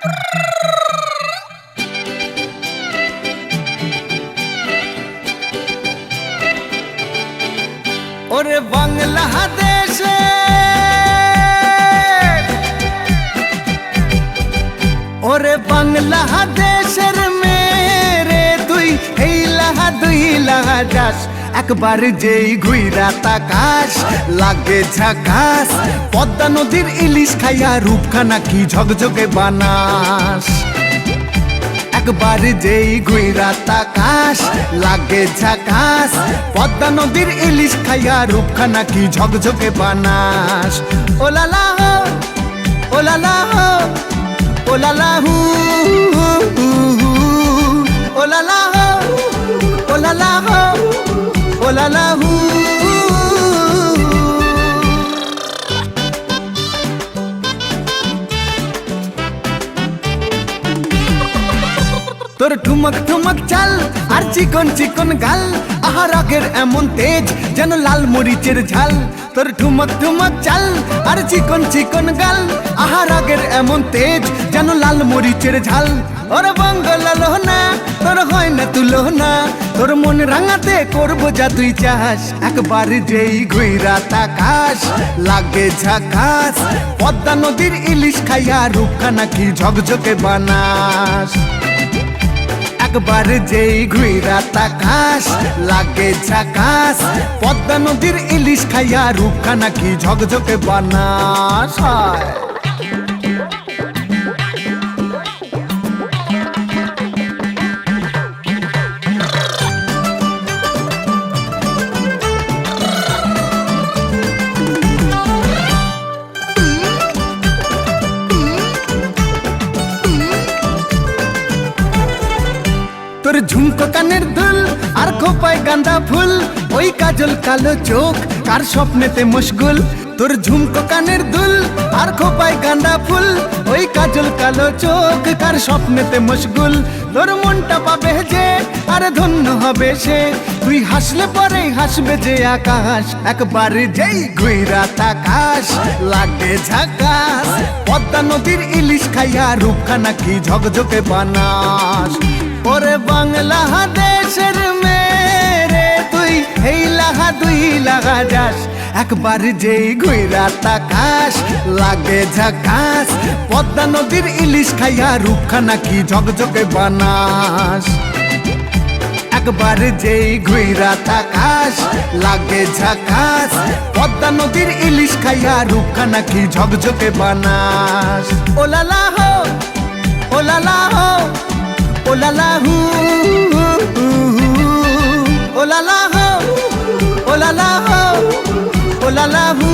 ওরে বাংলাদেশে ওরে বাংলাদেশের মেরে তুই এই লাহা দুই লাহা যাস একবার যেই ঘুইরা তাকাস লাগে ঝাকাস পদ্মা নদীর ইলিশ খাইয়া রূপখানা কি ঝকঝকে বানাস একবার যেই ঘুইরা তাকাস লাগে ঝাকাস পদ্মা নদীর ইলিশ খাইয়া রূপখানা কি ঝকঝকে বানাস ওলালা হো ওলালা হো ওলালা হু ওলালা হো ওলালা হো ওলালা হু তোর ঠুমক ঠুমক চাল আর চিকন চিকন গাল আহা রাগের এমন তেজ যেন লাল মরিচের ঝাল তোর ঠুমক ঠুমক চাল আর চিকন চিকন গাল আহা রাগের এমন তেজ যেন লাল মরিচের ঝাল ওর বঙ্গলালো না তোর হয় না তুলো না তোর মন রাঙাতে করবো যা তুই চাস একবার যেই ঘুইরা তাকাস লাগে ঝাকাস পদ্মা নদীর ইলিশ খাইয়া রূপখানা কি ঝকঝকে বানাস একবার যেই ঘুইরা তাকাস লাগে ঝাকাস পদ্মা নদীর ইলিশ খাইয়া রূপখানা কি ঝকঝকে বানাস তোর ঝুমকো কানের দুল আর খোপায় গাঁদা ফুল ওই কাজল কালো চোখ কার স্বপ্নেতে মশগুল তোর ঝুমকো কানের দুল আর খোপায় গাঁদা ফুল ওই কাজল কালো চোখ কার স্বপ্নেতে মশগুল তোর মনটা পাবে যে আর ধন্য হবে সে তুই হাসলে পরেই হাসবে যে আকাশ একবার যেই ঘুইরা তাকাস লাগে ঝাকাস পদ্মা নদীর ইলিশ খাইয়া রূপখানা কি ঝকঝকে বানাস ওরে বাংলাদেশের মেরে তুই এই লাহা দুই লাহা যাস একবার যেই ঘুইরা তাকাস লাগে ঝাকাস পদ্মা নদীর ইলিশ খাইয়া রূপখানা কি ঝকঝকে বানাস একবার যেই ঘুইরা তাকাস লাগে ঝাকাস পদ্মা নদীর ইলিশ খাইয়া রূপখানা কি ঝকঝকে বানাস ওলালা হো ওলালা হো ওলালা হু ওলালা হো ওলালা হো ওলালা হু